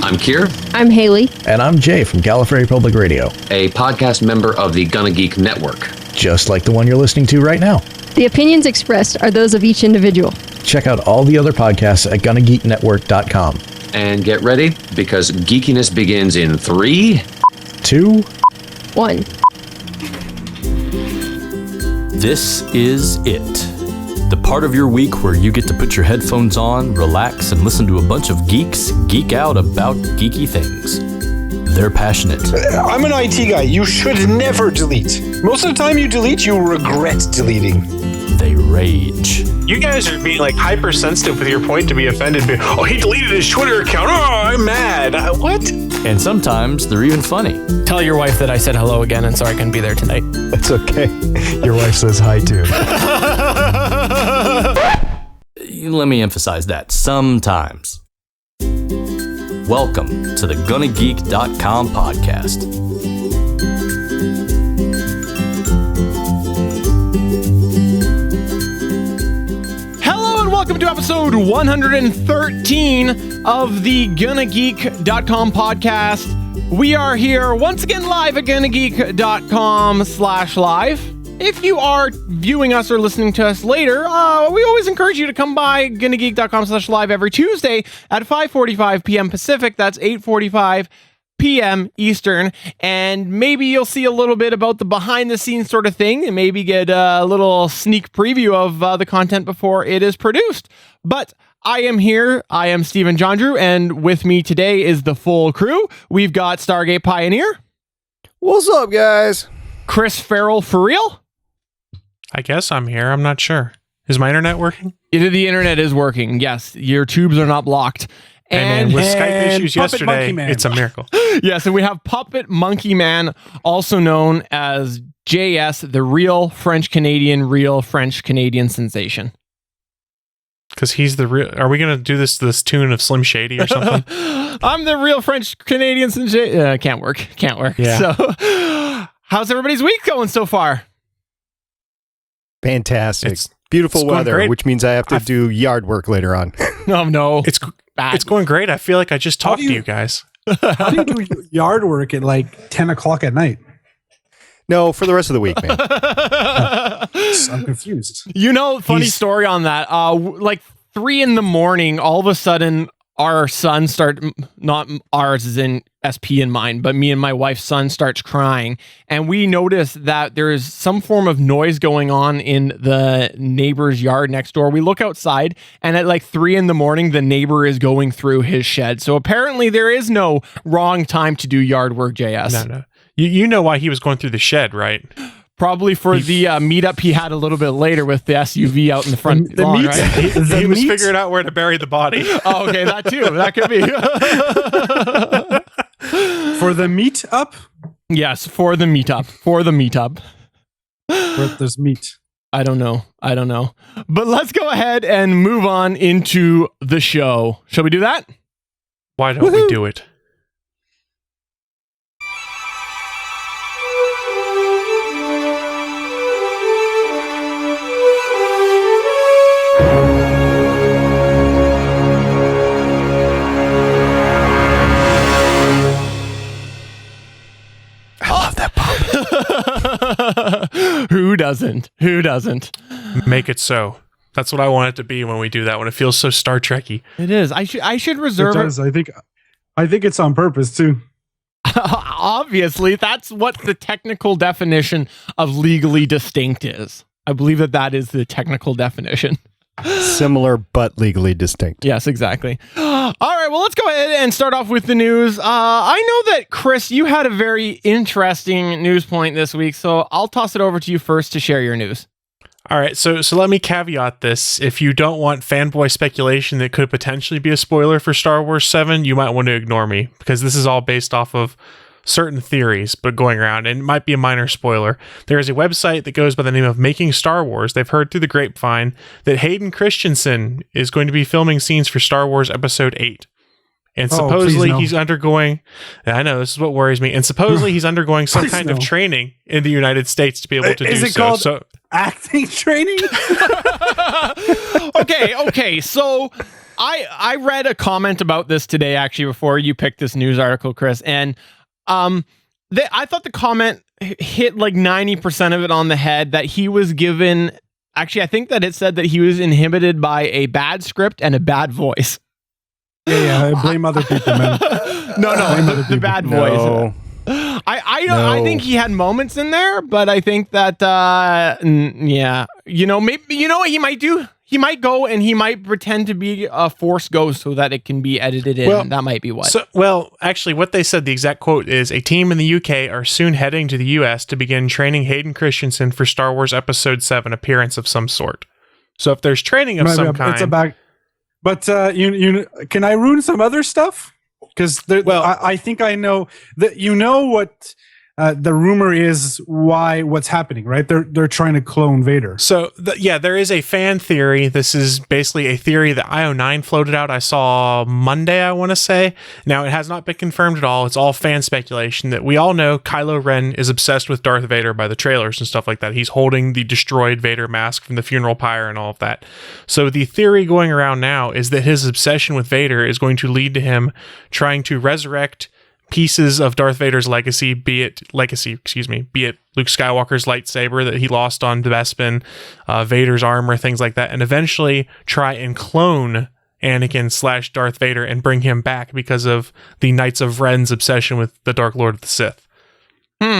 I'm Kier. I'm Haley. And I'm Jay from Gallifrey Public Radio, a podcast member of the Gonna Geek Network. Just like the one you're listening to right now. The opinions expressed are those of each individual. Check out all the other podcasts at GonnaGeekNetwork.com. And get ready, because geekiness begins in 3, 2, 1. This is it. The part of your week where you get to put your headphones on, relax, and listen to a bunch of geeks geek out about geeky things. They're passionate. I'm an IT guy. You should never delete. Most of the time you delete, you regret deleting. They rage. You guys are being like hypersensitive with your point to be offended. Oh, he deleted his Twitter account. Oh, I'm mad. What? And sometimes they're even funny. Tell your wife that I said hello again and so I couldn't be there tonight. It's okay. Your wife says hi too. Let me emphasize that. Sometimes. Welcome to the GonnaGeek.com podcast. Hello and welcome to episode 113 of the GonnaGeek.com podcast. We are here once again live at GonnaGeek.com/live. If you are viewing us or listening to us later, we always encourage you to come by GonnaGeek.com/live every Tuesday at 5:45 p.m. Pacific. That's 8:45 p.m. Eastern. And maybe you'll see a little bit about the behind the scenes sort of thing and maybe get a little sneak preview of the content before it is produced. But I am here. I am Stephen Jondrew, and with me today is the full crew. We've got Stargate Pioneer. What's up, guys? Chris Farrell for real? I guess I'm here. I'm not sure. Is my internet working? The internet is working. Yes, your tubes are not blocked. And with Skype issues yesterday, it's a miracle. Yes, and we have Puppet Monkey Man, also known as JS, the real French Canadian sensation. Because he's the real. Are we going to do this tune of Slim Shady or something? I'm the real French Canadian sensation. Can't work. Yeah. So, how's everybody's week going so far? Fantastic. It's beautiful weather, which means I have to do yard work later on. Oh, no. It's going great. I feel like I just talked to you guys. How do you do yard work at like 10 o'clock at night? No, for the rest of the week, man. I'm confused. Funny story on that. Like 3 a.m, all of a sudden, our son not ours as in SP in mine, but me and my wife's son starts crying. And we notice that there is some form of noise going on in the neighbor's yard next door. We look outside, and at like 3 a.m, the neighbor is going through his shed. So apparently there is no wrong time to do yard work, JS. No. You know why he was going through the shed, right? Probably for the meetup he had a little bit later with the SUV out in the front lawn, right? He was figuring out where to bury the body. Oh, okay, that too. That could be. For the meet up? Yes, for the meetup. Where there's meat. I don't know. But let's go ahead and move on into the show. Shall we do that? Why don't we do it? Who doesn't? Make it so. That's what I want it to be when we do that, when it feels so Star Trek-y. It is. I should reserve it. Does. I think it's on purpose too. Obviously, that's what the technical definition of legally distinct is. I believe that is the technical definition. Similar but legally distinct. Yes, exactly. All right, well, let's go ahead and start off with the news. I know that, Chris, you had a very interesting news point this week, so I'll toss it over to you first to share your news. All right, so let me caveat this. If you don't want fanboy speculation that could potentially be a spoiler for Star Wars 7, you might want to ignore me, because this is all based off of certain theories, but going around, and it might be a minor spoiler. There is a website that goes by the name of Making Star Wars. They've heard through the grapevine that Hayden Christensen is going to be filming scenes for Star Wars Episode 8. And supposedly he's undergoing, I know, this is what worries me, and supposedly he's undergoing some kind of training in the United States to be able to do so. Is it called acting training? Okay, so I read a comment about this today, actually, before you picked this news article, Chris, and I thought the comment hit like 90% of it on the head, that he was given. Actually, I think that it said that he was inhibited by a bad script and a bad voice. Yeah, I blame other people, man. No, the bad voice. I think he had moments in there, but I think that maybe what he might do. He might go and he might pretend to be a Force ghost so that it can be edited in. Well, that might be what. Actually, what they said, the exact quote is, a team in the UK are soon heading to the US to begin training Hayden Christensen for Star Wars Episode 7 appearance of some sort. So if there's training of some kind. But can I ruin some other stuff? Because I think I know that what the rumor is, what's happening, right? They're trying to clone Vader. So there is a fan theory. This is basically a theory that IO9 floated out. I saw Monday, I want to say. Now, it has not been confirmed at all. It's all fan speculation that we all know Kylo Ren is obsessed with Darth Vader by the trailers and stuff like that. He's holding the destroyed Vader mask from the funeral pyre and all of that. So the theory going around now is that his obsession with Vader is going to lead to him trying to resurrect pieces of Darth Vader's legacy, be it Luke Skywalker's lightsaber that he lost on Bespin, Vader's armor, things like that, and eventually try and clone Anakin / Darth Vader and bring him back because of the Knights of Ren's obsession with the Dark Lord of the Sith.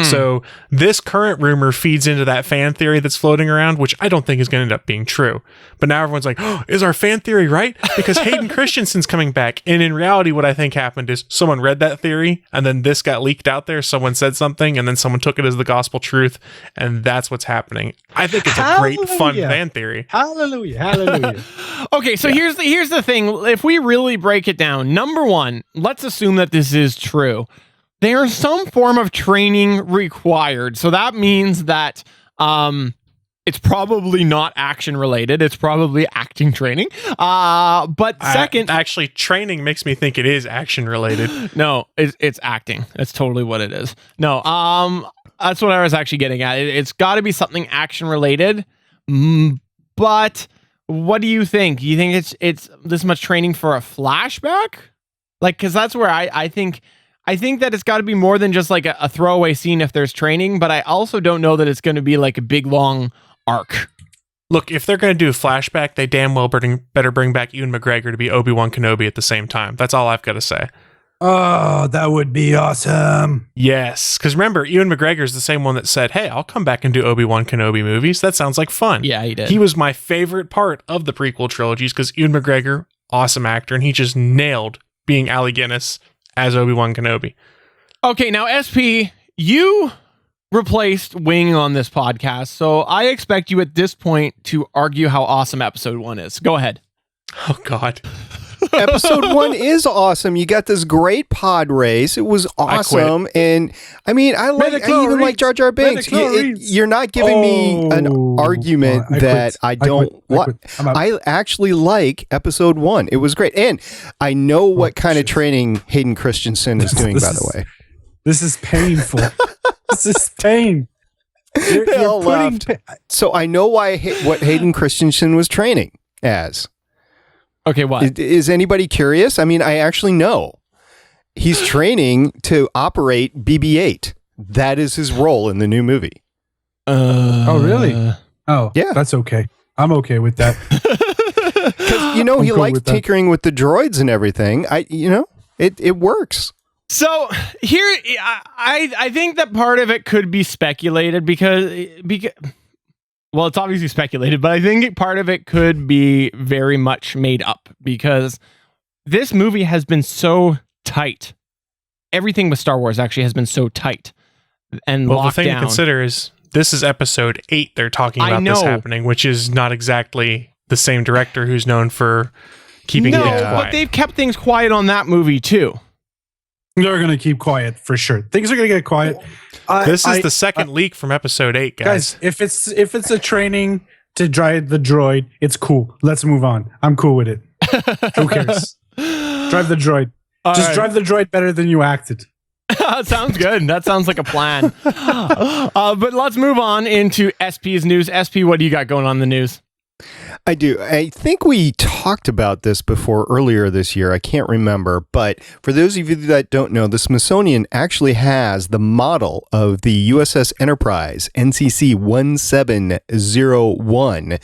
So this current rumor feeds into that fan theory that's floating around, which I don't think is going to end up being true. But now everyone's like, oh, is our fan theory right? Because Hayden Christensen's coming back. And in reality, what I think happened is someone read that theory and then this got leaked out there. Someone said something and then someone took it as the gospel truth. And that's what's happening. I think it's a great, fun fan theory. Hallelujah. Okay, so here's the thing. If we really break it down, number one, let's assume that this is true. There's some form of training required. So that means that it's probably not action related. It's probably acting training. But second... Actually, training makes me think it is action related. No, it's acting. That's totally what it is. No, that's what I was actually getting at. It's got to be something action related. But what do you think? Do you think it's this much training for a flashback? Like, because that's where I think that it's got to be more than just like a throwaway scene if there's training, but I also don't know that it's going to be like a big, long arc. Look, if they're going to do a flashback, they damn well better bring back Ewan McGregor to be Obi-Wan Kenobi at the same time. That's all I've got to say. Oh, that would be awesome. Yes, because remember, Ewan McGregor is the same one that said, hey, I'll come back and do Obi-Wan Kenobi movies. That sounds like fun. Yeah, he did. He was my favorite part of the prequel trilogies because Ewan McGregor, awesome actor, and he just nailed being Alec Guinness as Obi-Wan Kenobi. Okay, now SP, you replaced Wing on this podcast, so I expect you at this point to argue how awesome episode 1 is. Go ahead. Oh, God. Episode 1 is awesome. You got this great pod race. It was awesome. And I mean, I even like Jar Jar Binks. You're not giving me an argument that I don't like. I actually like episode 1. It was great. And I know what kind of training Hayden Christensen is doing, by the way. This is painful. This is pain. They all laughed. So I know what Hayden Christensen was training as. Okay, what? Is anybody curious? I mean, I actually know. He's training to operate BB-8. That is his role in the new movie. Oh, really? Oh, yeah. That's okay. I'm okay with that. Because, he likes tinkering with the droids and everything. It works. So here, I think that part of it could be speculated because well, it's obviously speculated, but I think part of it could be very much made up because this movie has been so tight. Everything with Star Wars actually has been so tight and locked down. The thing to consider is this is episode 8 they're talking about this happening, which is not exactly the same director who's known for keeping things quiet. But they've kept things quiet on that movie too. They're going to keep quiet for sure. Things are going to get quiet. This is the second leak from episode 8, guys. If it's a training to drive the droid, it's cool. Let's move on. I'm cool with it. Who cares? Drive the droid. Drive the droid better than you acted. Sounds good. That sounds like a plan. But let's move on into SP's news. SP, what do you got going on in the news? I do. I think we talked about this before earlier this year. I can't remember. But for those of you that don't know, the Smithsonian actually has the model of the USS Enterprise, NCC 1701.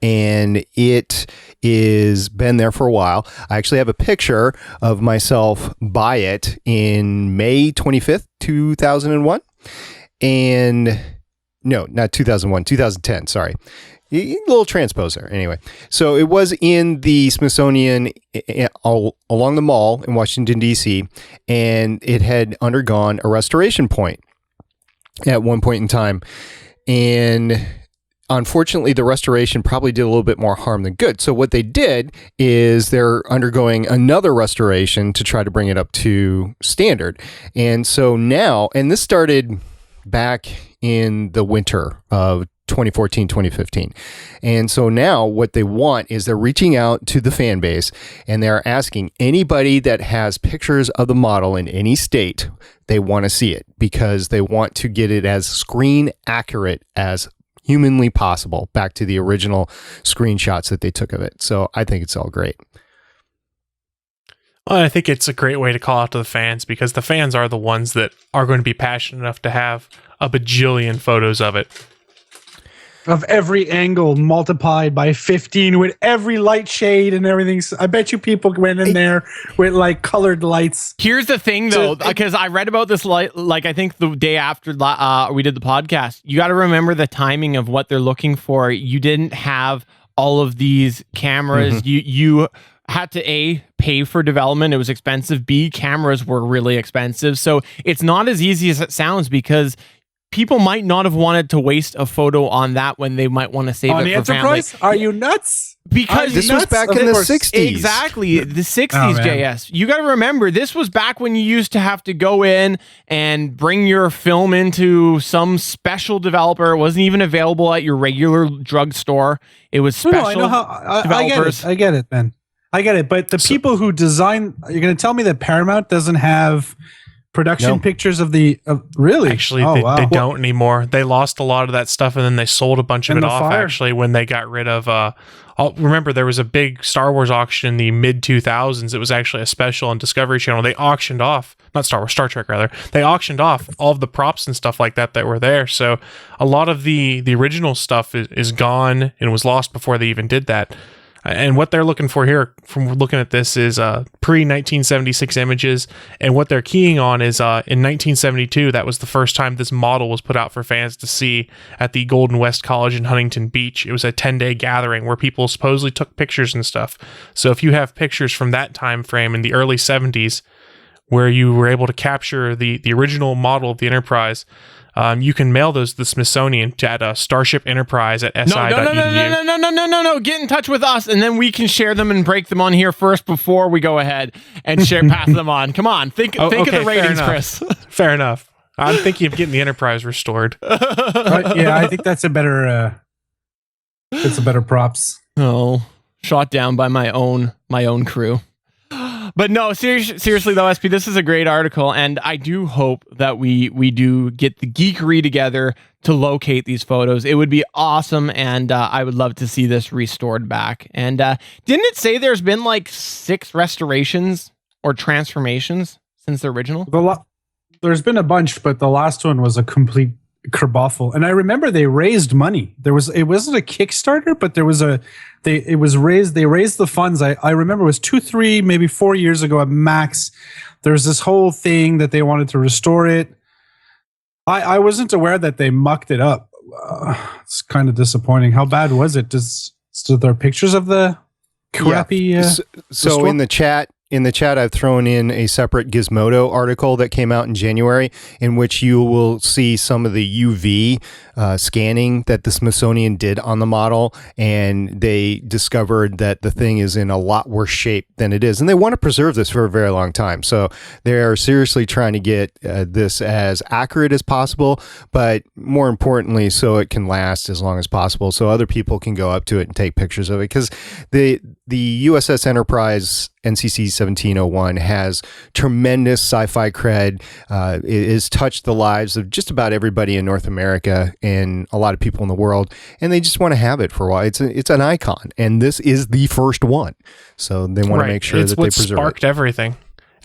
And it is been there for a while. I actually have a picture of myself by it in May 25th, 2001. And no, not 2001, 2010. Sorry. A little transposer. Anyway, so it was in the Smithsonian along the mall in Washington, D.C., and it had undergone a restoration point at one point in time. And unfortunately, the restoration probably did a little bit more harm than good. So what they did is they're undergoing another restoration to try to bring it up to standard. And so now, and this started back in the winter of 2014, 2015. And so now what they want is they're reaching out to the fan base and they're asking anybody that has pictures of the model in any state, they want to see it because they want to get it as screen accurate as humanly possible back to the original screenshots that they took of it. So I think it's all great. Well, I think it's a great way to call out to the fans because the fans are the ones that are going to be passionate enough to have a bajillion photos of it. Of every angle multiplied by 15 with every light shade and everything. I bet you people went in there with like colored lights. Here's the thing though, because I read about this like I think the day after we did the podcast. You got to remember the timing of what they're looking for. You didn't have all of these cameras. Mm-hmm. You had to A, pay for development. It was expensive. B, cameras were really expensive. So it's not as easy as it sounds because people might not have wanted to waste a photo on that when they might want to save on it the for Enterprise? family. Are you nuts? Because this was back in the 60s. Exactly. The 60s, JS. You got to remember, this was back when you used to have to go in and bring your film into some special developer. It wasn't even available at your regular drugstore. It was special I know how, developers. I get it, man. I get it. But the people who design, you're going to tell me that Paramount doesn't have production pictures of the really? Actually, they don't anymore. They lost a lot of that stuff, and then they sold a bunch of it off. Actually, when they got rid of, remember there was a big Star Wars auction in the mid 2000s. It was actually a special on Discovery Channel. They auctioned off, not Star Wars, Star Trek rather. They auctioned off all of the props and stuff like that were there. So a lot of the original stuff is gone and was lost before they even did that. And what they're looking for here, from looking at this, is pre-1976 images. And what they're keying on is in 1972, that was the first time this model was put out for fans to see at the Golden West College in Huntington Beach. It was a 10-day gathering where people supposedly took pictures and stuff. So if you have pictures from that time frame in the early 70s, where you were able to capture the original model of the Enterprise, you can mail those to the Smithsonian at Starship Enterprise at si.edu. No. Get in touch with us, and then we can share them and break them on here first before we go ahead and pass them on. Come on, think of the ratings, Chris. Fair enough. I'm thinking of getting the Enterprise restored. I think that's a better. It's a better props. Oh, shot down by my own crew. But no, seriously though, SP, this is a great article, and I do hope that we do get the geekery together to locate these photos. It would be awesome, and I would love to see this restored back. And didn't it say there's been like 6 restorations or transformations since the original? There's been a bunch, but the last one was a complete kerbuffle. And I remember they raised money. It wasn't a Kickstarter, but they raised the funds. I remember it was 2, 3, maybe 4 years ago at max. There's this whole thing that they wanted to restore it. I wasn't aware that they mucked it up. It's kind of disappointing. How bad was it? So there are pictures of the crappy. So in the chat, I've thrown in a separate Gizmodo article that came out in January, in which you will see some of the UV scanning that the Smithsonian did on the model, and they discovered that the thing is in a lot worse shape than it is. And they want to preserve this for a very long time. So they're seriously trying to get this as accurate as possible, but more importantly, so it can last as long as possible, so other people can go up to it and take pictures of it. Because the USS Enterprise NCC 1701 has tremendous sci-fi cred. It has touched the lives of just about everybody in North America and a lot of people in the world, and they just want to have it for a while. It's an icon, and this is the first one, so they want to make sure that they preserve it. Sparked everything.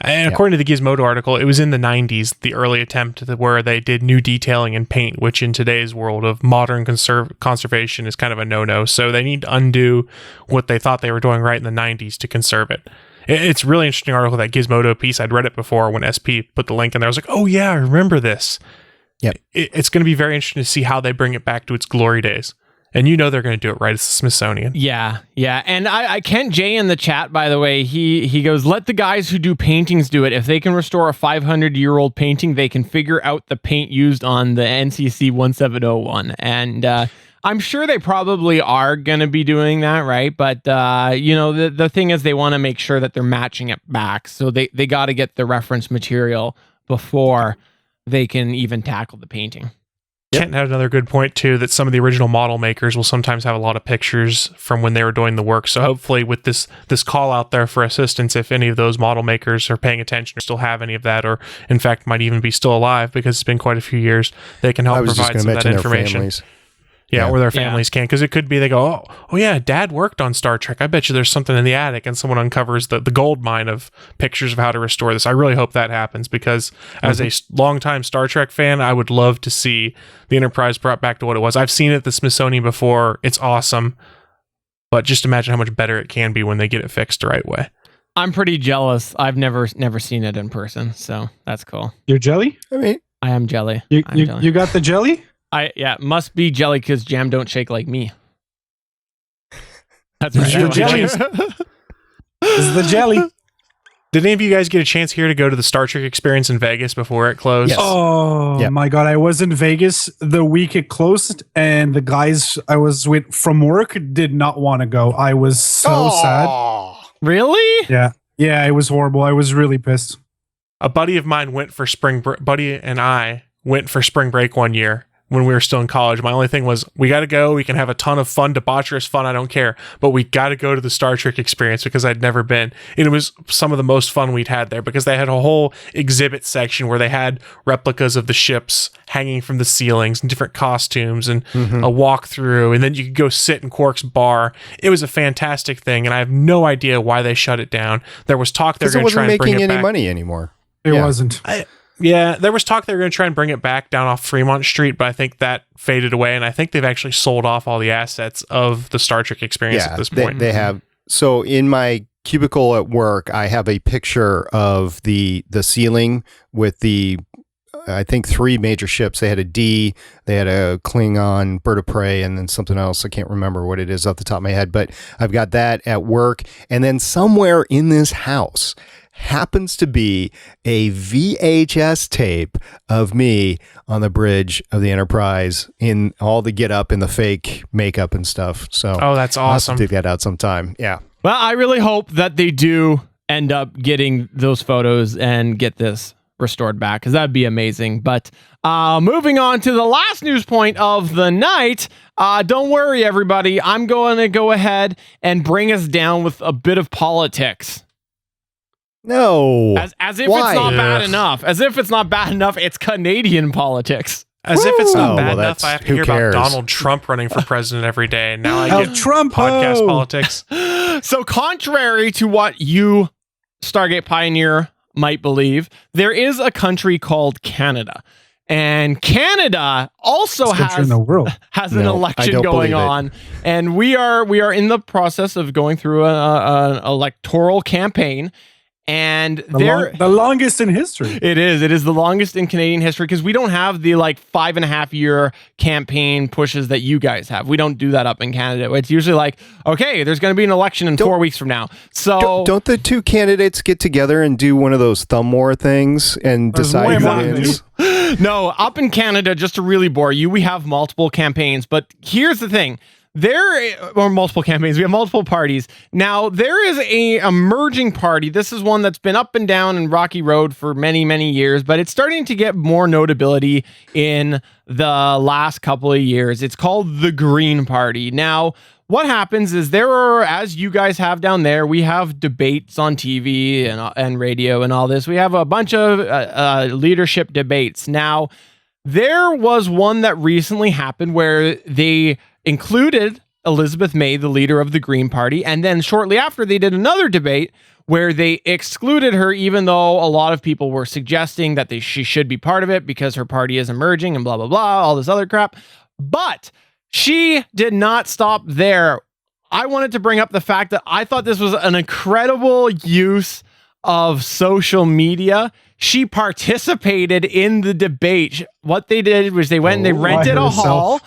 And according to the Gizmodo article, it was in the 90s, the early attempt where they did new detailing and paint, which in today's world of modern conservation is kind of a no-no. So they need to undo what they thought they were doing right in the 90s to conserve it. It's a really interesting article, that Gizmodo piece. I'd read it before when SP put the link in there. I was like, oh yeah, I remember this. Yep. It's going to be very interesting to see how they bring it back to its glory days. And you know they're going to do it right. It's the Smithsonian. Yeah. And I Kent J in the chat, by the way, he goes, let the guys who do paintings do it. If they can restore a 500-year-old painting, they can figure out the paint used on the NCC 1701. And I'm sure they probably are going to be doing that, right? But, the thing is they want to make sure that they're matching it back. So they got to get the reference material before they can even tackle the painting. Kent had another good point too, that some of the original model makers will sometimes have a lot of pictures from when they were doing the work. So hopefully with this call out there for assistance, if any of those model makers are paying attention or still have any of that, or in fact might even be still alive because it's been quite a few years, they can help provide some of that information. Yeah, or their families can, because it could be they go, oh yeah, Dad worked on Star Trek. I bet you there's something in the attic, and someone uncovers the gold mine of pictures of how to restore this. I really hope that happens, because as a longtime Star Trek fan, I would love to see the Enterprise brought back to what it was. I've seen it at the Smithsonian before. It's awesome, but just imagine how much better it can be when they get it fixed the right way. I'm pretty jealous. I've never seen it in person, so that's cool. You're jelly? I am jelly. You got the jelly? Must be jelly because jam don't shake like me. That's right. The jelly. This is the jelly. Did any of you guys get a chance here to go to the Star Trek experience in Vegas before it closed? Yes. Oh my God. I was in Vegas the week it closed, and the guys I was with from work did not want to go. I was so sad. Really? Yeah. Yeah, it was horrible. I was really pissed. A buddy of mine went for Buddy and I went for spring break one year when we were still in college. My only thing was, we got to go. We can have a ton of fun, debaucherous fun. I don't care. But we got to go to the Star Trek experience, because I'd never been. And it was some of the most fun we'd had there, because they had a whole exhibit section where they had replicas of the ships hanging from the ceilings and different costumes and a walkthrough. And then you could go sit in Quark's bar. It was a fantastic thing. And I have no idea why they shut it down. There was talk they're going to try and bring it back. It wasn't making any money anymore. It wasn't. Yeah, there was talk they were going to try and bring it back down off Fremont Street, but I think that faded away, and I think they've actually sold off all the assets of the Star Trek experience at this point. They have. So in my cubicle at work, I have a picture of the ceiling with the, I think, 3 major ships. They had a D, they had a Klingon, Bird of Prey, and then something else. I can't remember what it is off the top of my head, but I've got that at work. And then somewhere in this house happens to be a VHS tape of me on the bridge of the Enterprise in all the get up and the fake makeup and stuff. So that's awesome. I'll have to dig that out sometime. Yeah. Well, I really hope that they do end up getting those photos and get this restored back, because that'd be amazing. But moving on to the last news point of the night, don't worry, everybody. I'm going to go ahead and bring us down with a bit of politics. No. As if it's not bad enough. As if it's not bad enough, it's Canadian politics. As if it's not bad enough, I have to hear about Donald Trump running for president every day. And now I get Trump podcast politics. So contrary to what you, Stargate Pioneer, might believe, there is a country called Canada. And Canada also has an election going on, and we are in the process of going through an electoral campaign. And the longest in history. It is the longest in Canadian history, because we don't have the 5.5 year campaign pushes that you guys have. We don't do that up in Canada. It's usually okay, there's going to be an election in 4 weeks from now. So don't the two candidates get together and do one of those thumb war things and decide who wins? No, up in Canada, just to really bore you, we have multiple campaigns. But here's the thing. There are multiple campaigns. We have multiple parties. Now, there is a emerging party. This is one that's been up and down in Rocky Road for many, many years, but it's starting to get more notability in the last couple of years. It's called the Green Party. Now, what happens is there are, as you guys have down there, we have debates on TV and radio and all this. We have a bunch of leadership debates. Now, there was one that recently happened where they included Elizabeth May, the leader of the Green Party, and then shortly after they did another debate where they excluded her, even though a lot of people were suggesting that she should be part of it because her party is emerging and blah, blah, blah, all this other crap. But she did not stop there. I wanted to bring up the fact that I thought this was an incredible use of social media. She participated in the debate. What they did was they went and they rented a hall,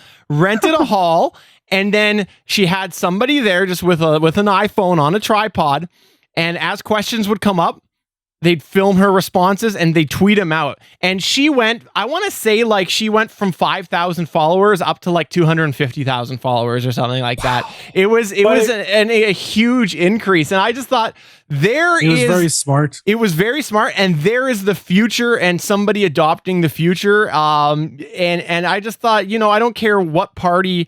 and then she had somebody there just with an iPhone on a tripod. And as questions would come up, they'd film her responses and they tweet them out. And she went, I want to say like she went from 5,000 followers up to like 250,000 followers or something like that. It was a huge increase. And I just thought it was very smart. It was very smart. And there is the future and somebody adopting the future. And I just thought, I don't care what party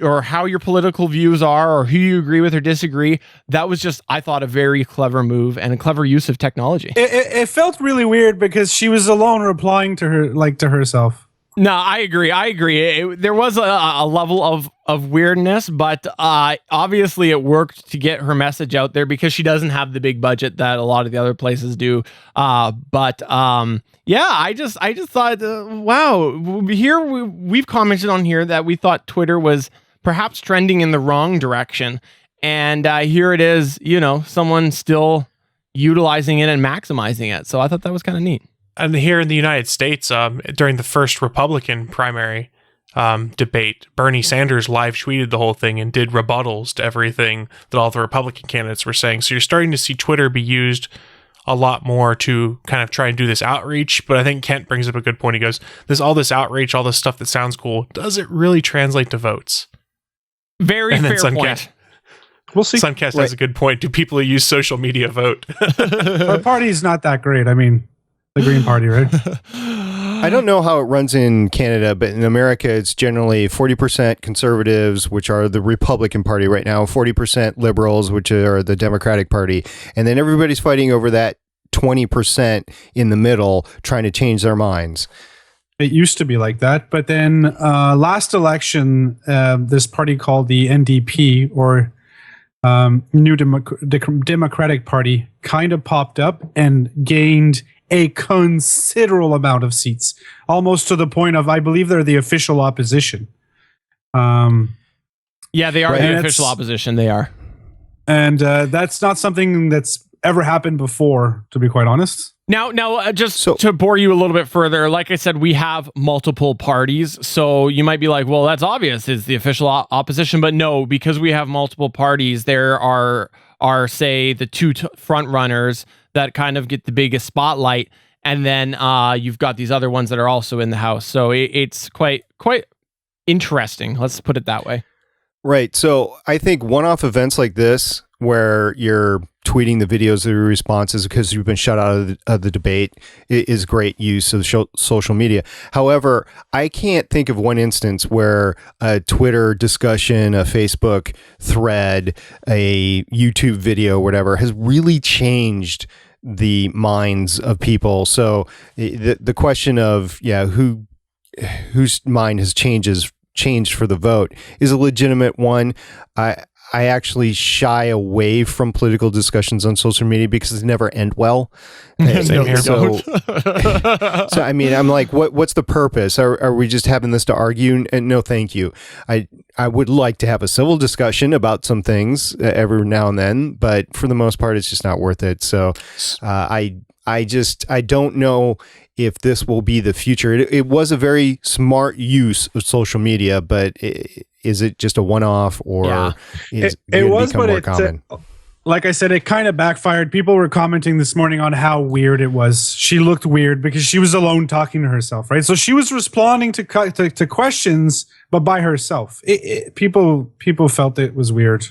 or how your political views are or who you agree with or disagree. That was just, I thought, a very clever move and a clever use of technology. It felt really weird because she was alone replying to her, like to herself. No, I agree. There was a level of weirdness, but obviously it worked to get her message out there because she doesn't have the big budget that a lot of the other places do. Yeah, I just thought, wow. Here we've commented on here that we thought Twitter was perhaps trending in the wrong direction, and here it is. Someone still utilizing it and maximizing it. So I thought that was kind of neat. And here in the United States, during the first Republican primary debate, Bernie Sanders live tweeted the whole thing and did rebuttals to everything that all the Republican candidates were saying. So you're starting to see Twitter be used a lot more to kind of try and do this outreach. But I think Kent brings up a good point. He goes, there's all this outreach, all this stuff that sounds cool. Does it really translate to votes? Very fair point. We'll see. Suncast has a good point. Do people who use social media vote? Our party's not that great. I mean, the Green Party, right? I don't know how it runs in Canada, but in America, it's generally 40% conservatives, which are the Republican Party right now, 40% liberals, which are the Democratic Party. And then everybody's fighting over that 20% in the middle, trying to change their minds. It used to be like that. But then last election, this party called the NDP, or New Democratic Party, kind of popped up and gained a considerable amount of seats, almost to the point of, I believe they're the official opposition. Yeah, they are the official opposition. They are. And that's not something that's ever happened before, to be quite honest. Now, to bore you a little bit further, like I said, we have multiple parties. So you might be like, well, that's obvious. It's the official opposition. But no, because we have multiple parties, there are say, the two front runners that kind of get the biggest spotlight. And then you've got these other ones that are also in the House. So it's quite interesting. Let's put it that way. Right. So I think one-off events like this, where you're tweeting the videos of your responses because you've been shut out of the debate, is great use of social media. However, I can't think of one instance where a Twitter discussion, a Facebook thread, a YouTube video, whatever, has really changed the minds of people. So the question of whose mind has changed for the vote is a legitimate one. I actually shy away from political discussions on social media because they never end well. So I mean, I'm like, what's the purpose? Are we just having this to argue? And no, thank you. I would like to have a civil discussion about some things every now and then, but for the most part, it's just not worth it. So I don't know if this will be the future. It was a very smart use of social media, but is it just a one-off, or is it was become more common? Like I said, it kind of backfired. People were commenting this morning on how weird it was. She looked weird because she was alone talking to herself, right? So she was responding to questions, but by herself. People felt it was weird.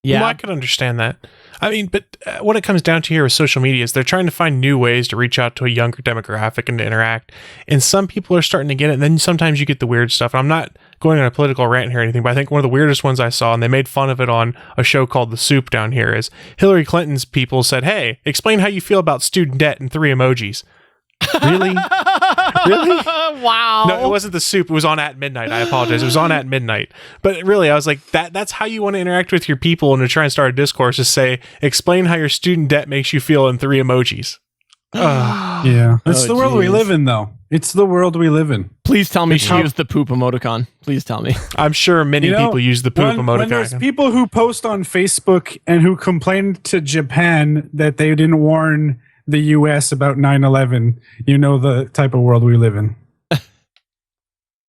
Yeah, Well, I could understand that. I mean, but what it comes down to here with social media is they're trying to find new ways to reach out to a younger demographic and to interact. And some people are starting to get it. And then sometimes you get the weird stuff. I'm not going on a political rant here or anything, but I think one of the weirdest ones I saw, and they made fun of it on a show called The Soup down here, is Hillary Clinton's people said, "Hey, explain how you feel about student debt in 3 emojis." Really? Really? Wow. No, it wasn't The Soup. It was on At Midnight. I apologize. It was on At Midnight. But really, I was like, that's how you want to interact with your people and to try and start a discourse is say, explain how your student debt makes you feel in 3 emojis. Yeah. It's the world we live in, though. It's the world we live in. Please tell me she used the poop emoticon. Please tell me. I'm sure many people use the poop emoticon. When there's people who post on Facebook and who complain to Japan that they didn't warn the U.S. about 9/11, you know the type of world we live in.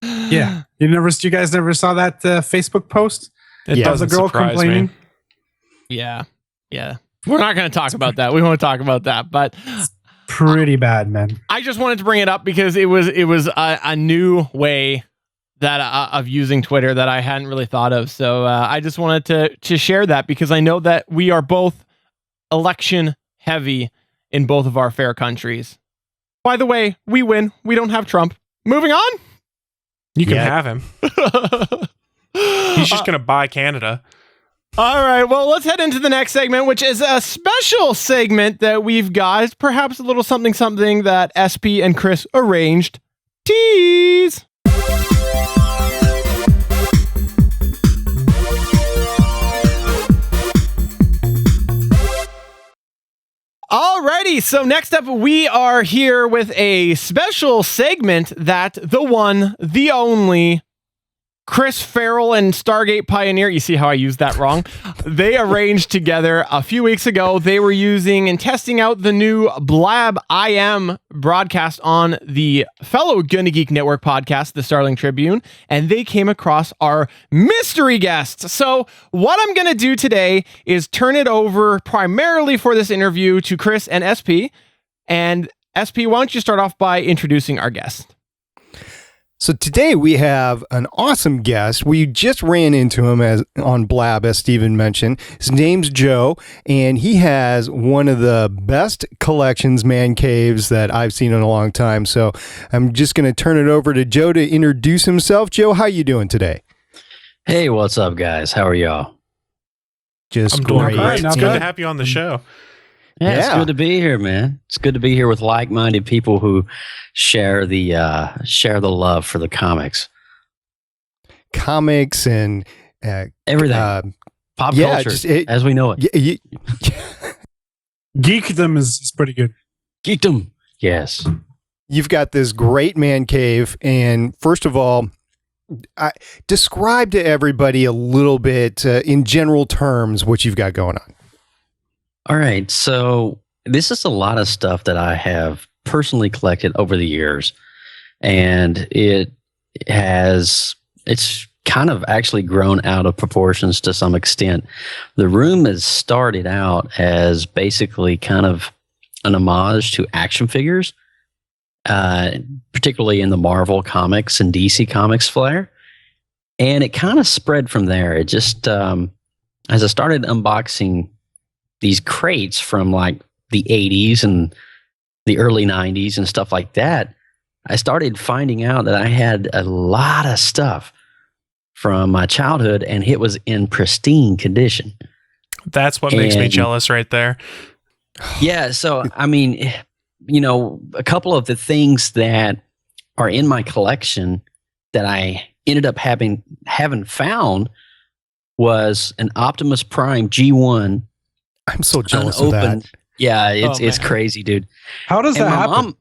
Yeah, you guys never saw that Facebook post? It doesn't the girl surprise complaining. me. Yeah. We're not going to talk about that. We won't talk about that, but pretty bad, man. I just wanted to bring it up because it was a new way that of using Twitter that I hadn't really thought of. So I just wanted to share that because I know that we are both election heavy in both of our fair countries. By the way, we win. We don't have Trump. Moving on. You can have him. He's just going to buy Canada. All right. Well, let's head into the next segment, which is a special segment that we've got. Perhaps a little something that SP and Chris arranged. Tease. Alrighty, so next up we are here with a special segment that the one, the only, Chris Farrell and Stargate Pioneer, you see how I used that wrong? They arranged together a few weeks ago. They were using and testing out the new Blab IM broadcast on the fellow Gonna Geek Network podcast, the Starling Tribune, and they came across our mystery guests. So what I'm going to do today is turn it over primarily for this interview to Chris and SP. And SP, why don't you start off by introducing our guest? So today we have an awesome guest. We just ran into him on Blab, as Steven mentioned. His name's Joe, and he has one of the best collections, man caves, that I've seen in a long time. So I'm just going to turn it over to Joe to introduce himself. Joe, how you doing today? Hey, what's up, guys? How are y'all? Just great. great. It's good to have you on the show. Yeah, it's good to be here, man. It's good to be here with like-minded people who share the love for the comics and everything, pop culture, as we know it. Geekdom is pretty good. Geekdom, yes. You've got this great man cave, and first of all, describe to everybody a little bit in general terms what you've got going on. All right, so this is a lot of stuff that I have personally collected over the years, and it's kind of actually grown out of proportions to some extent. The room has started out as basically kind of an homage to action figures, particularly in the Marvel Comics and DC Comics flair, and it kind of spread from there. It just, as I started unboxing these crates from like the 80s and the early 90s and stuff like that, I started finding out that I had a lot of stuff from my childhood and it was in pristine condition. That's what makes me jealous right there. Yeah. So, I mean, a couple of the things that are in my collection that I ended up having found was an Optimus Prime G1. I'm so jealous of that. Yeah, it's crazy, dude. How does that happen?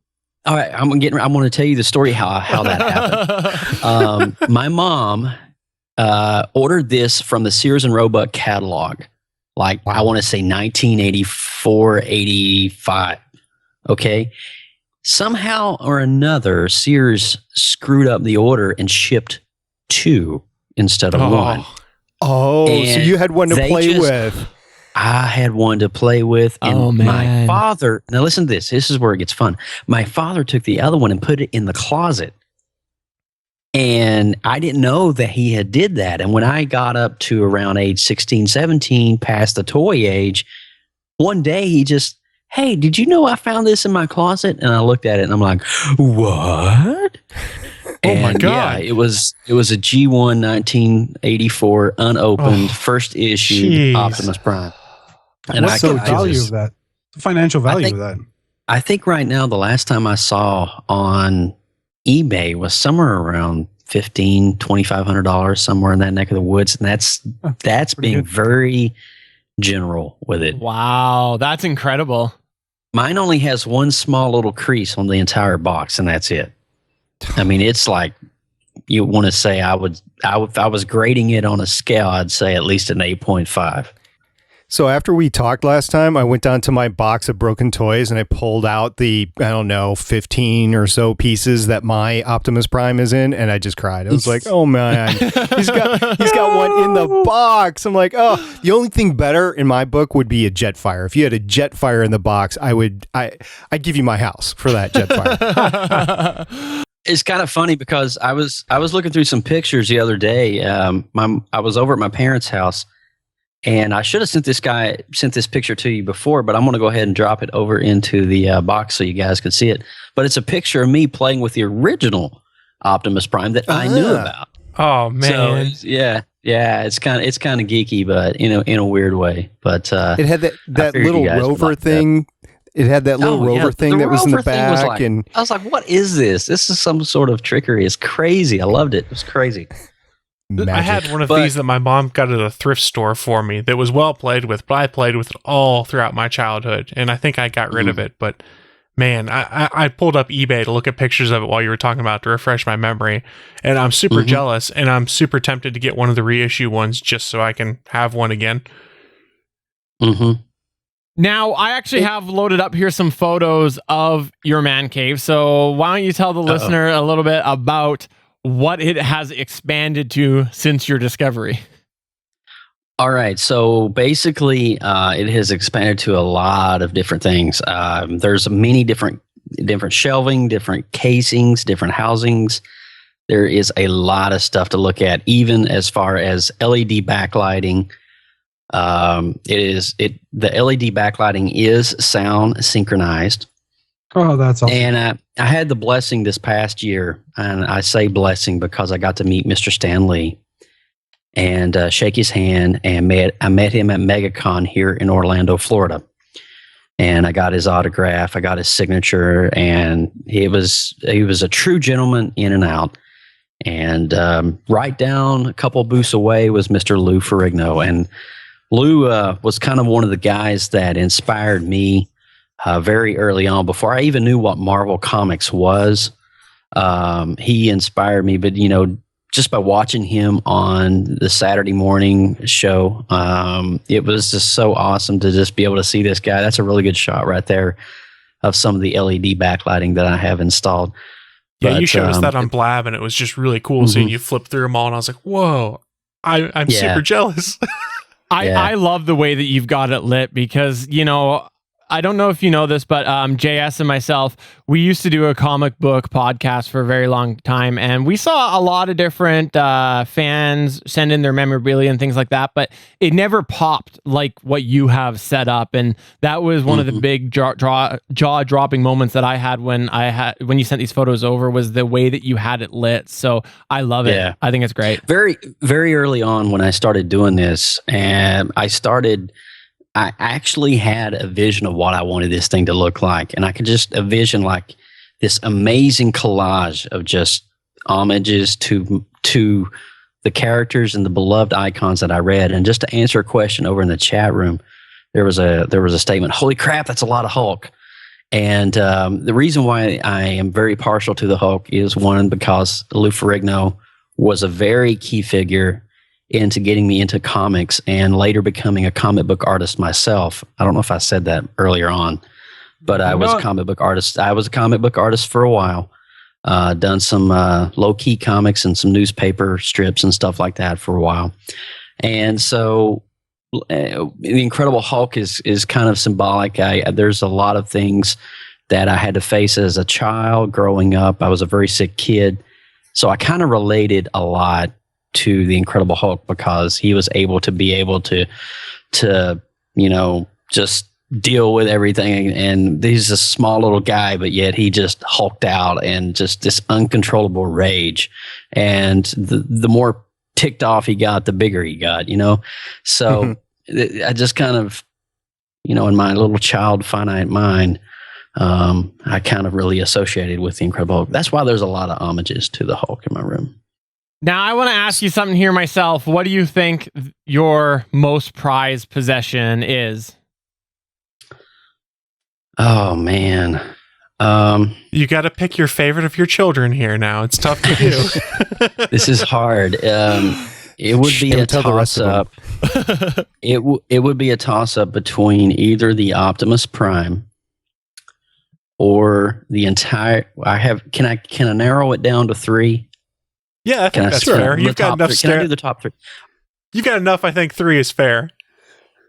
All right, I want to tell you the story how that happened. My mom ordered this from the Sears and Roebuck catalog, like I want to say 1984, 85. Okay, somehow or another, Sears screwed up the order and shipped 2 instead of 1. Oh, and so you had one to play with. I had one to play with, and my father, now listen to this. This is where it gets fun. My father took the other one and put it in the closet. And I didn't know that he had did that. And when I got up to around age 16, 17, past the toy age, one day he just, hey, did you know I found this in my closet? And I looked at it and I'm like, what? Oh my God. Yeah, it was a G1 1984 unopened first issue Optimus Prime. And what's the value of that? The financial value of that? I think right now the last time I saw on eBay was somewhere around $2,500, somewhere in that neck of the woods, and that's being very general with it. Wow, that's incredible. Mine only has one small little crease on the entire box, and that's it. I mean, it's like, you want to say if I was grading it on a scale, I'd say at least an 8.5. So after we talked last time, I went down to my box of broken toys and I pulled out the, 15 or so pieces that my Optimus Prime is in, and I just cried. I was like, oh man, he's got one in the box. I'm like, oh, the only thing better in my book would be a Jetfire. If you had a Jetfire in the box, I'd give you my house for that Jetfire. It's kind of funny because I was looking through some pictures the other day. I was over at my parents' house. And I should have sent this picture to you before, but I'm going to go ahead and drop it over into the box so you guys can see it. But it's a picture of me playing with the original Optimus Prime that I knew about. Oh man! So, yeah, it's kind of geeky, but in a weird way. But it had that little rover thing. It had that little rover thing that was in the back, and I was like, "What is this? This is some sort of trickery. It's crazy. I loved it. It was crazy." Magic. I had one of these that my mom got at a thrift store for me that was well played with, but I played with it all throughout my childhood, and I think I got rid of it. But man, I pulled up eBay to look at pictures of it while you were talking about it to refresh my memory, and I'm super jealous, and I'm super tempted to get one of the reissue ones just so I can have one again. Now, I actually have loaded up here some photos of your man cave, so why don't you tell the listener a little bit about what it has expanded to since your discovery? All right. So basically, it has expanded to a lot of different things. There's many different shelving, different casings, different housings. There is a lot of stuff to look at, even as far as LED backlighting. The LED backlighting is sound synchronized. Oh, that's awesome. And I had the blessing this past year, and I say blessing because I got to meet Mr. Stan Lee and shake his hand, and I met him at MegaCon here in Orlando, Florida. And I got his autograph, I got his signature, and he was a true gentleman in and out. And right down a couple booths away was Mr. Lou Ferrigno. And Lou was kind of one of the guys that inspired me very early on, before I even knew what Marvel Comics was. He inspired me, but just by watching him on the Saturday morning show, it was just so awesome to just be able to see this guy. That's a really good shot right there of some of the LED backlighting that I have installed. Yeah, you showed us that on Blab, and it was just really cool seeing you flip through them all, and I was like, whoa, I'm super jealous. I love the way that you've got it lit because, I don't know if you know this, but JS and myself, we used to do a comic book podcast for a very long time, and we saw a lot of different fans send in their memorabilia and things like that, but it never popped like what you have set up, and that was one of the big jaw-dropping moments that I had when you sent these photos over, was the way that you had it lit. So I love it. Yeah. I think it's great. Very, very early on when I started doing this, and I actually had a vision of what I wanted this thing to look like. And I could just envision like this amazing collage of just homages to the characters and the beloved icons that I read. And just to answer a question over in the chat room, there was a statement, holy crap, that's a lot of Hulk. And the reason why I am very partial to the Hulk is, one, because Lou Ferrigno was a very key figure into getting me into comics and later becoming a comic book artist myself. I don't know if I said that earlier on, but I was a comic book artist. I was a comic book artist for a while, done some low-key comics and some newspaper strips and stuff like that for a while. And so the Incredible Hulk is kind of symbolic. There's a lot of things that I had to face as a child growing up. I was a very sick kid. So I kind of related a lot to the Incredible Hulk because he was able to just deal with everything. And he's a small little guy, but yet he just hulked out and just this uncontrollable rage. And the more ticked off he got, the bigger he got, So I just kind of, in my little child finite mind, I kind of really associated with the Incredible Hulk. That's why there's a lot of homages to the Hulk in my room. Now, I want to ask you something here myself. What do you think your most prized possession is? Oh, man. You got to pick your favorite of your children here now. It's tough to do. This is hard. It would be a toss-up. It would be a toss-up between either the Optimus Prime or the entire. Can I narrow it down to 3? Yeah, I think that's fair. You've got enough. Can I do the top 3? You've got enough. I think 3 is fair.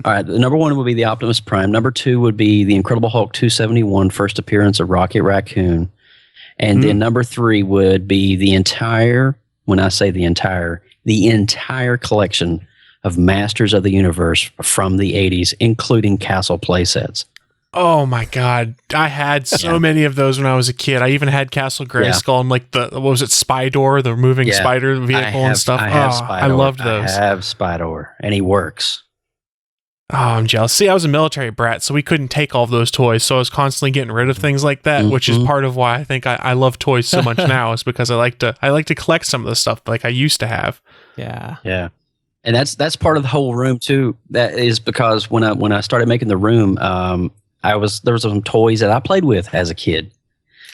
All right. The number 1 would be the Optimus Prime. Number 2 would be the Incredible Hulk 271, first appearance of Rocket Raccoon, and then number 3 would be the entire. When I say the entire collection of Masters of the Universe from the 80s, including Castle playsets. Oh my God. I had so many of those when I was a kid. I even had Castle Grayskull and what was it, Spydor, the moving spider vehicle and stuff. I loved those. I have Spydor, and he works. Oh, I'm jealous. See, I was a military brat, so we couldn't take all of those toys, so I was constantly getting rid of things like that, which is part of why I think I love toys so much now, is because I like to collect some of the stuff like I used to have. Yeah. Yeah. And that's part of the whole room too. That is because when I started making the room, there was some toys that I played with as a kid.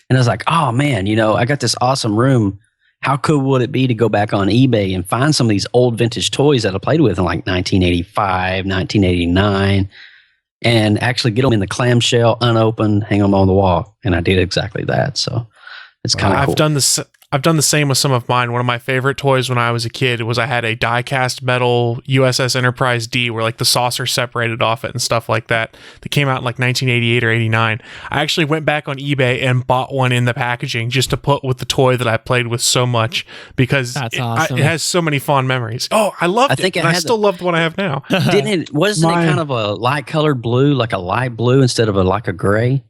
And I was like, oh man, I got this awesome room. How cool would it be to go back on eBay and find some of these old vintage toys that I played with in like 1985, 1989, and actually get them in the clamshell, unopened, hang them on the wall. And I did exactly that. So it's kind of cool. I've done the same with some of mine. One of my favorite toys when I was a kid was I had a die-cast metal USS Enterprise D where like the saucer separated off it and stuff like that. That came out in like 1988 or 89. I actually went back on eBay and bought one in the packaging just to put with the toy that I played with so much because that's awesome. It has so many fond memories. Oh, I loved it. I still love the one I have now. Wasn't it kind of a light-colored blue, like a light blue instead of a gray?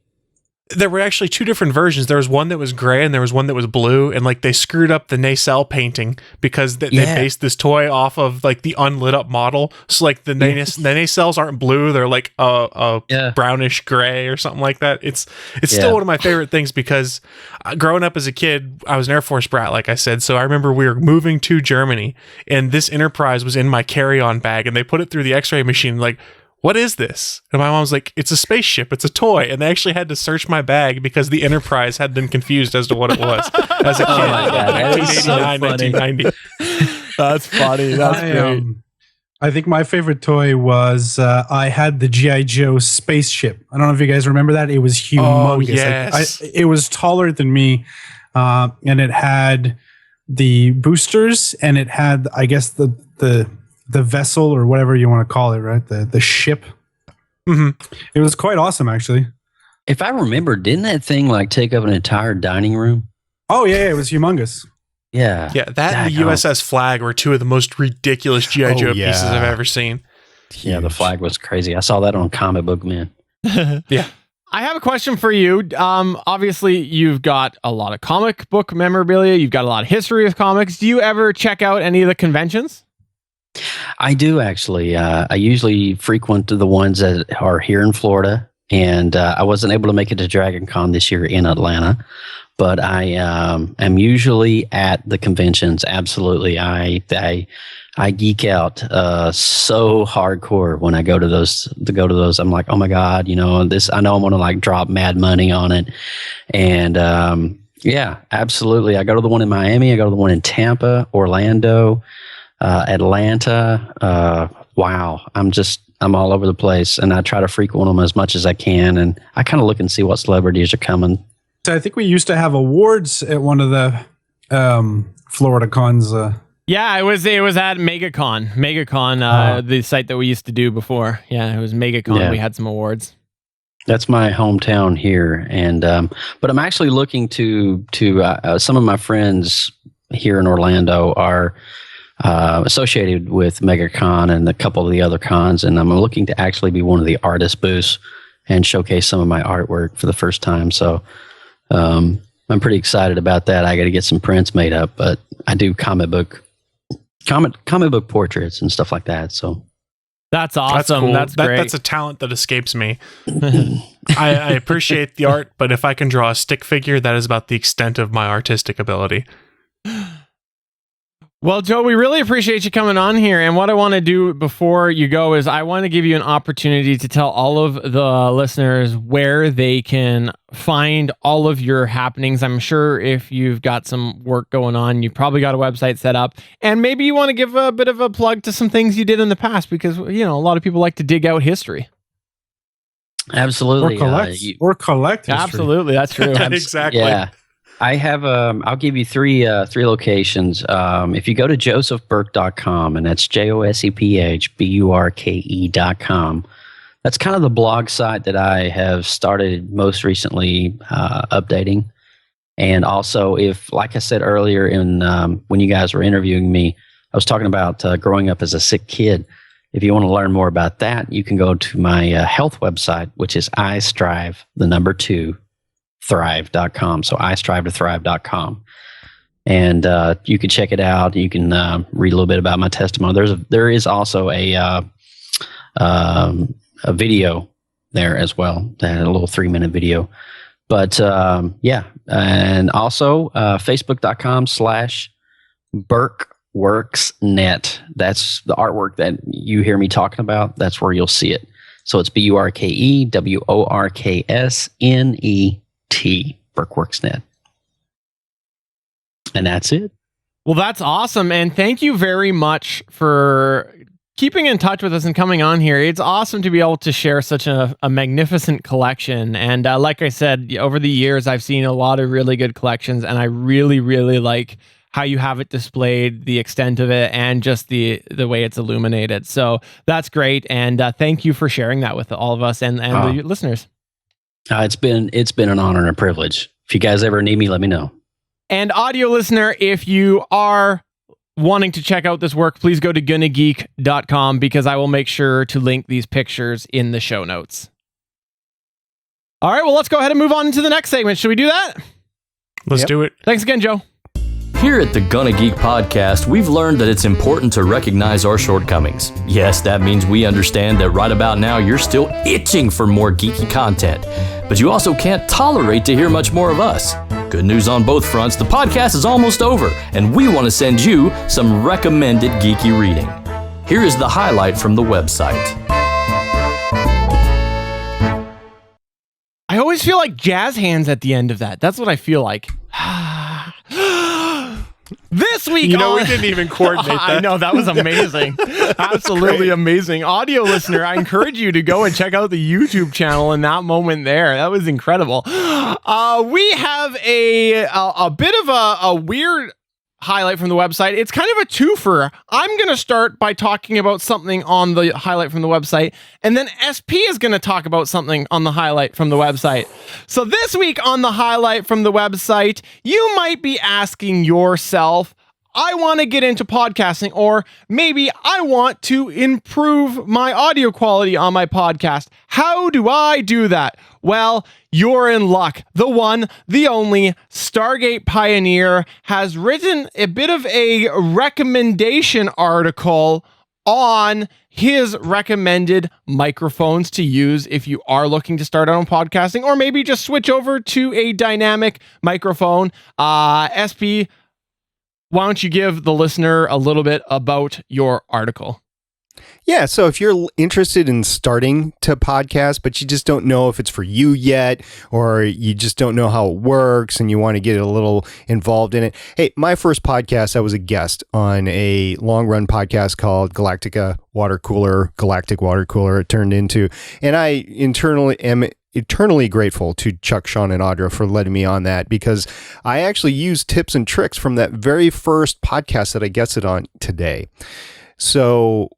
There were actually 2 different versions. There was one that was gray and there was one that was blue, and like they screwed up the nacelle painting because they based this toy off of like the unlit up model. So like the nacelles aren't blue; they're like a brownish gray or something like that. It's still one of my favorite things because growing up as a kid, I was an Air Force brat, like I said. So I remember we were moving to Germany, and this Enterprise was in my carry-on bag, and they put it through the X-ray machine, like, what is this? And my mom was like, it's a spaceship. It's a toy. And they actually had to search my bag because the Enterprise had been confused as to what it was as a kid. Oh my God, that is so 1990. That's funny. That's great. I think my favorite toy was I had the G.I. Joe Spaceship. I don't know if you guys remember that. It was humongous. Oh, yes. It was taller than me, and it had the boosters, and it had, I guess, the vessel or whatever you want to call it, right? The ship. Mm-hmm. It was quite awesome, actually. If I remember, didn't that thing like take up an entire dining room? Oh yeah, it was humongous. Yeah. Yeah, that and the USS Flag were 2 of the most ridiculous G.I. Joe pieces I've ever seen. Yeah, the Flag was crazy. I saw that on Comic Book Man. Yeah. I have a question for you. Obviously, you've got a lot of comic book memorabilia. You've got a lot of history of comics. Do you ever check out any of the conventions? I do, actually. I usually frequent the ones that are here in Florida, and I wasn't able to make it to Dragon Con this year in Atlanta, but I am usually at the conventions. Absolutely. I geek out so hardcore when I go to those. I'm like, oh my God, this, I know I'm going to like drop mad money on it. And yeah, absolutely. I go to the one in Miami. I go to the one in Tampa, Orlando, Atlanta. Wow. I'm all over the place, and I try to frequent them as much as I can. And I kind of look and see what celebrities are coming. So I think we used to have awards at one of the Florida cons. Yeah, it was at MegaCon, the site that we used to do before. Yeah, it was MegaCon. Yeah. We had some awards. That's my hometown here, and but I'm actually looking to some of my friends here in Orlando are associated with MegaCon and a couple of the other cons, and I'm looking to actually be one of the artist booths and showcase some of my artwork for the first time. So I'm pretty excited about that. I got to get some prints made up, but I do comic book portraits and stuff like that. So that's awesome. That's cool. That's great. That's a talent that escapes me. I appreciate the art, but if I can draw a stick figure, that is about the extent of my artistic ability. Well, Joe, we really appreciate you coming on here. And what I want to do before you go is I want to give you an opportunity to tell all of the listeners where they can find all of your happenings. I'm sure if you've got some work going on, you've probably got a website set up. And maybe you want to give a bit of a plug to some things you did in the past, because, you know, a lot of people like to dig out history. Absolutely. Or collect history. Absolutely. That's true. Exactly. Yeah. I have, I'll give you three locations. If you go to josephburke.com, and that's JOSEPHBURKE.com, that's kind of the blog site that I have started most recently updating. And also, if, like I said earlier, when you guys were interviewing me, I was talking about growing up as a sick kid. If you want to learn more about that, you can go to my health website, which is istrive2thrive.com. So istrive2thrive.com. And you can check it out. You can read a little bit about my testimony. There is also a video there as well, a little 3-minute video. But yeah, and also facebook.com/BurkeWorksNet. That's the artwork that you hear me talking about. That's where you'll see it. So it's BURKEWORKSNET, BurkeWorksNet. And that's it. Well, that's awesome. And thank you very much for keeping in touch with us and coming on here. It's awesome to be able to share such a magnificent collection. And like I said, over the years, I've seen a lot of really good collections, and I really, really like how you have it displayed, the extent of it, and just the way it's illuminated. So that's great. And thank you for sharing that with all of us and the listeners. It's been an honor and a privilege. If you guys ever need me, let me know. And audio listener, if you are wanting to check out this work, please go to gonnageek.com, because I will make sure to link these pictures in the show notes. All right, well, let's go ahead and move on to the next segment. Should we do that? Let's do it. Thanks again, Joe. Here at the Gonna Geek podcast, we've learned that it's important to recognize our shortcomings. Yes, that means we understand that right about now you're still itching for more geeky content, but you also can't tolerate to hear much more of us. Good news on both fronts, the podcast is almost over, and we want to send you some recommended geeky reading. Here is the highlight from the website. I always feel like jazz hands at the end of that. That's what I feel like. This week, we didn't even coordinate that. I know, that was amazing. Absolutely amazing. Audio listener, I encourage you to go and check out the YouTube channel in that moment there. That was incredible. We have a bit of a weird highlight from the website. It's kind of a twofer. I'm going to start by talking about something on the highlight from the website, and then SP is going to talk about something on the highlight from the website. So this week on the highlight from the website, you might be asking yourself, I want to get into podcasting, or maybe I want to improve my audio quality on my podcast. How do I do that? Well, you're in luck. The one, the only Stargate Pioneer has written a bit of a recommendation article on his recommended microphones to use if you are looking to start out on podcasting, or maybe just switch over to a dynamic microphone. SP, why don't you give the listener a little bit about your article? Yeah, so if you're interested in starting to podcast, but you just don't know if it's for you yet, or you just don't know how it works and you want to get a little involved in it. Hey, my first podcast, I was a guest on a long-run podcast called Galactic Water Cooler, it turned into. And I internally am eternally grateful to Chuck, Sean, and Audra for letting me on that, because I actually used tips and tricks from that very first podcast that I guested on today. So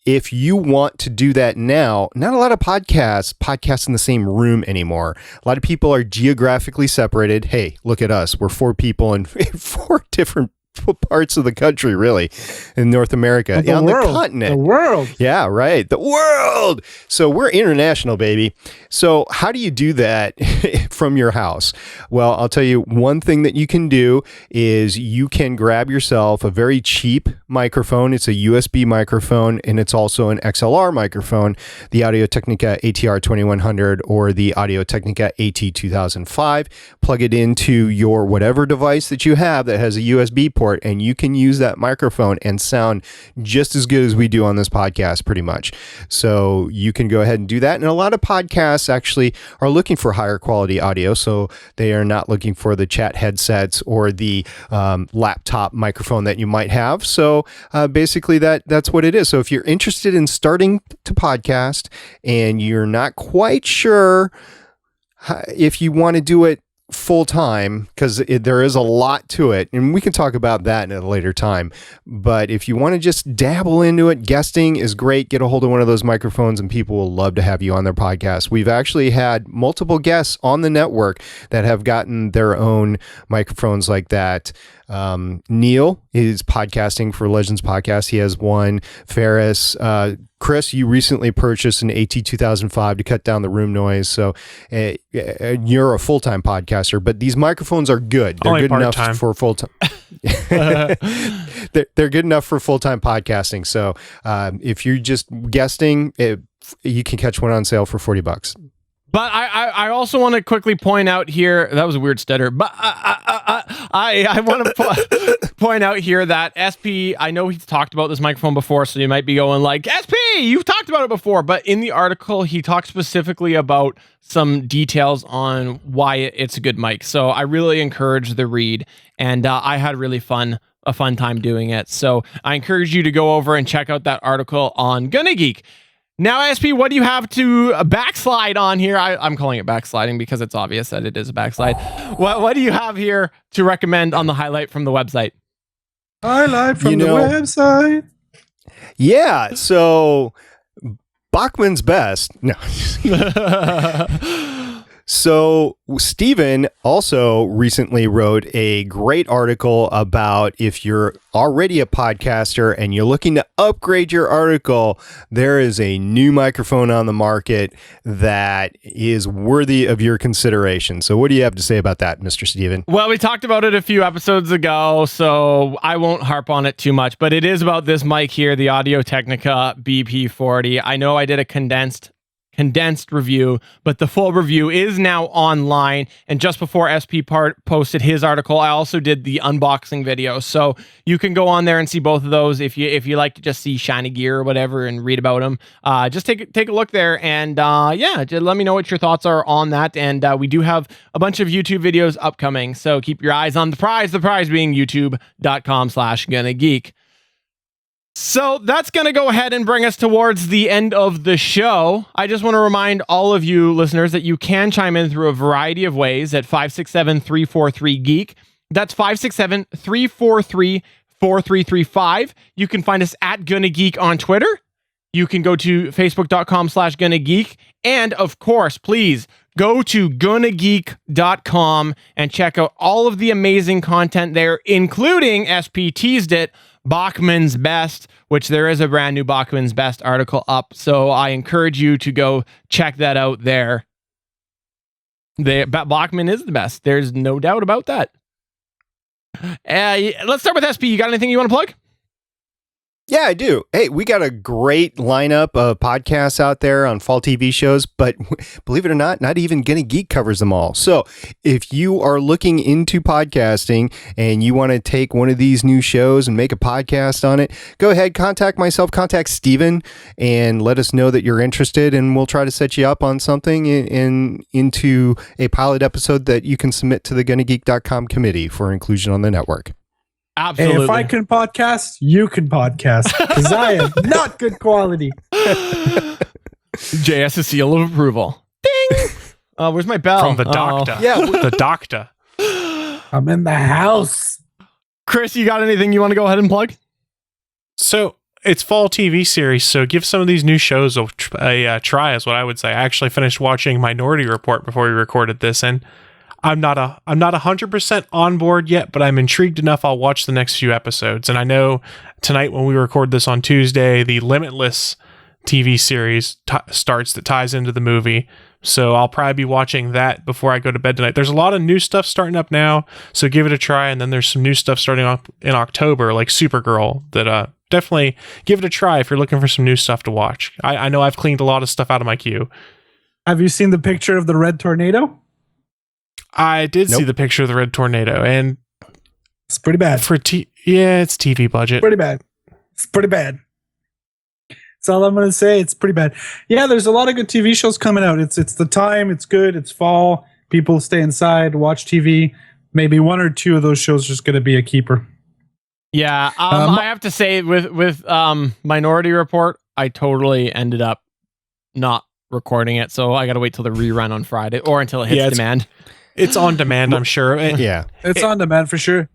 if you want to do that now, not a lot of podcasts in the same room anymore. A lot of people are geographically separated. Hey, look at us. We're 4 people in 4 different parts of the country, really, in North America, the on world, the continent. The world. Yeah, right. The world. So we're international, baby. So how do you do that from your house? Well, I'll tell you one thing that you can do is you can grab yourself a very cheap microphone. It's a USB microphone, and it's also an XLR microphone, the Audio-Technica ATR 2100 or the Audio-Technica AT 2005. Plug it into your whatever device that you have that has a USB port, and you can use that microphone and sound just as good as we do on this podcast, pretty much. So you can go ahead and do that. And a lot of podcasts actually are looking for higher quality audio, so they are not looking for the chat headsets or the laptop microphone that you might have. So basically that's what it is. So if you're interested in starting to podcast and you're not quite sure if you want to do it full time, because there is a lot to it, and we can talk about that at a later time. But if you want to just dabble into it, guesting is great. Get a hold of one of those microphones, and people will love to have you on their podcast. We've actually had multiple guests on the network that have gotten their own microphones like that. Neil is podcasting for Legends Podcast. He has one. Ferris, Chris, you recently purchased an AT 2005 to cut down the room noise. So you're a full-time podcaster, but these microphones are good. They're good enough for full-time. They're good enough for full-time podcasting. So if you're just guesting, you can catch one on sale for $40. But I also want to quickly point out here, that was a weird stutter, but I want to point out here that SP, I know he's talked about this microphone before, so you might be going like, SP, you've talked about it before, but in the article, he talked specifically about some details on why it's a good mic. So I really encourage the read, and I had a fun time doing it. So I encourage you to go over and check out that article on Gonna Geek. Now, SP, what do you have to backslide on here? I'm calling it backsliding because it's obvious that it is a backslide. What do you have here to recommend on the highlight from the website? Highlight from the website. Yeah, so Bachman's Best. No. So Steven also recently wrote a great article about if you're already a podcaster and you're looking to upgrade your article, there is a new microphone on the market that is worthy of your consideration. So what do you have to say about that, Mr. Steven? Well, we talked about it a few episodes ago, so I won't harp on it too much, but it is about this mic here, the Audio-Technica BP40. I know I did a condensed review, but the full review is now online. And just before SP posted his article, I also did the unboxing video. So you can go on there and see both of those if you like to just see shiny gear or whatever and read about them. Just take a look there, and just let me know what your thoughts are on that. And we do have a bunch of YouTube videos upcoming, so keep your eyes on the prize being youtube.com/GonnaGeek. So that's going to go ahead and bring us towards the end of the show. I just want to remind all of you listeners that you can chime in through a variety of ways at 567-343-GEEK. That's 567-343-4335. You can find us at Gonna Geek on Twitter. You can go to facebook.com/GonnaGeek. And of course, please go to GonnaGeek.com and check out all of the amazing content there, including SP teased it, Bachman's Best, which there is a brand new Bachman's Best article up. So I encourage you to go check that out there. Bachman is the best. There's no doubt about that. Let's start with SP. You got anything you want to plug? Yeah, I do. Hey, we got a great lineup of podcasts out there on fall TV shows, but believe it or not even Gonna Geek covers them all. So if you are looking into podcasting and you want to take one of these new shows and make a podcast on it, go ahead, contact myself, contact Steven, and let us know that you're interested, and we'll try to set you up on something into a pilot episode that you can submit to the GonnaGeek.com committee for inclusion on the network. Absolutely. Hey, if I can podcast, you can podcast, because I am not good quality. JS's seal of approval. Ding! Where's my bell? From the doctor. Yeah, the doctor. I'm in the house. Chris, you got anything you want to go ahead and plug? So it's fall TV series, so give some of these new shows a try, is what I would say. I actually finished watching Minority Report before we recorded this, and I'm not 100% on board yet, but I'm intrigued enough. I'll watch the next few episodes. And I know tonight when we record this on Tuesday, the Limitless TV series starts that ties into the movie. So I'll probably be watching that before I go to bed tonight. There's a lot of new stuff starting up now, so give it a try. And then there's some new stuff starting up in October, like Supergirl, that definitely give it a try if you're looking for some new stuff to watch. I know I've cleaned a lot of stuff out of my queue. Have you seen the picture of the red tornado? I did see the picture of the red tornado, and it's pretty bad. It's TV budget. It's pretty bad. That's all I'm going to say. It's pretty bad. Yeah, there's a lot of good TV shows coming out. It's the time. It's good. It's fall. People stay inside, watch TV. Maybe one or two of those shows are just going to be a keeper. Yeah, I have to say with Minority Report, I totally ended up not recording it, so I got to wait till the rerun on Friday or until it hits demand. It's on demand, I'm sure. It's on demand for sure.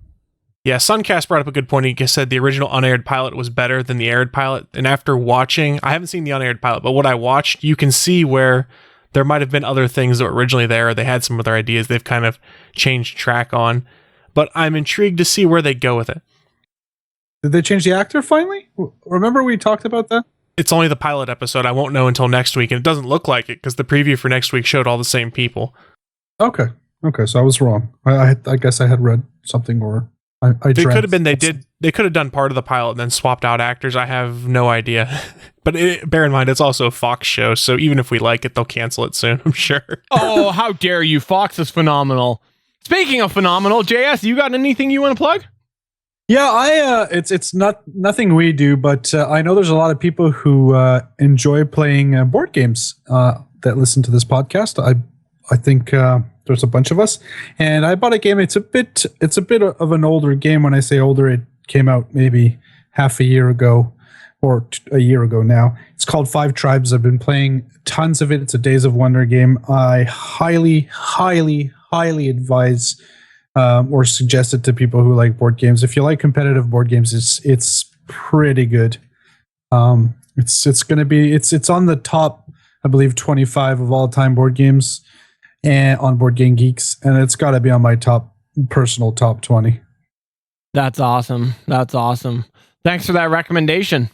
Yeah, Suncast brought up a good point. He said the original unaired pilot was better than the aired pilot. And after watching, I haven't seen the unaired pilot, but what I watched, you can see where there might have been other things that were originally there, or they had some other ideas they've kind of changed track on. But I'm intrigued to see where they go with it. Did they change the actor finally? Remember we talked about that? It's only the pilot episode. I won't know until next week, and it doesn't look like it because the preview for next week showed all the same people. Okay, so I was wrong. I guess I had read something, or I they could have been. They could have done part of the pilot and then swapped out actors. I have no idea. But bear in mind, it's also a Fox show, so even if we like it, they'll cancel it soon, I'm sure. Oh, how dare you! Fox is phenomenal. Speaking of phenomenal, JS, you got anything you want to plug? Yeah, it's not nothing we do, but I know there's a lot of people who enjoy playing board games that listen to this podcast. I think there's a bunch of us, and I bought a game. It's a bit of an older game. When I say older, it came out maybe half a year ago or a year ago now. It's called Five Tribes. I've been playing tons of it. It's a Days of Wonder game. I highly advise or suggest it to people who like board games. If you like competitive board games, it's pretty good. It's going to be it's on the top, I believe, 25 of all time board games and on Board Game Geeks, and it's got to be on my personal top 20. That's awesome. Thanks for that recommendation.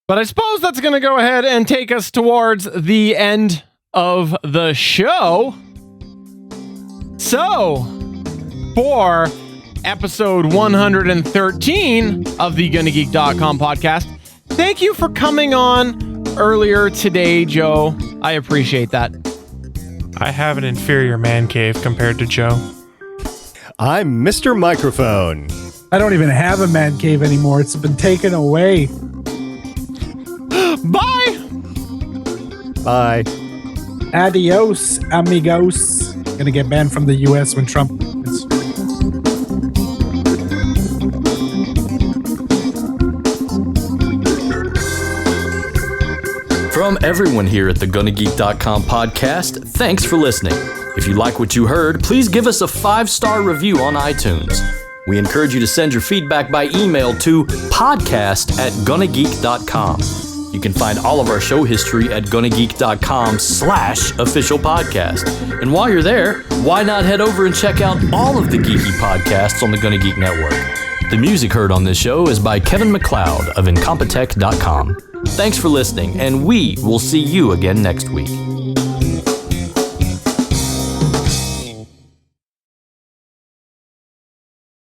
But I suppose that's going to go ahead and take us towards the end of the show. So, for episode 113 of the GonnaGeek.com podcast, thank you for coming on earlier today, Joe. I appreciate that. I have an inferior man cave compared to Joe. I'm Mr. Microphone. I don't even have a man cave anymore. It's been taken away. Bye! Bye. Adios, amigos. Gonna get banned from the US when Trump is. From everyone here at the GonnaGeek.com podcast, thanks for listening. If you like what you heard, please give us a 5-star review on iTunes. We encourage you to send your feedback by email to podcast@GonnaGeek.com. You can find all of our show history at GonnaGeek.com/official podcast. And while you're there, why not head over and check out all of the geeky podcasts on the Gonna Geek Network. The music heard on this show is by Kevin MacLeod of Incompetech.com. Thanks for listening, and we will see you again next week.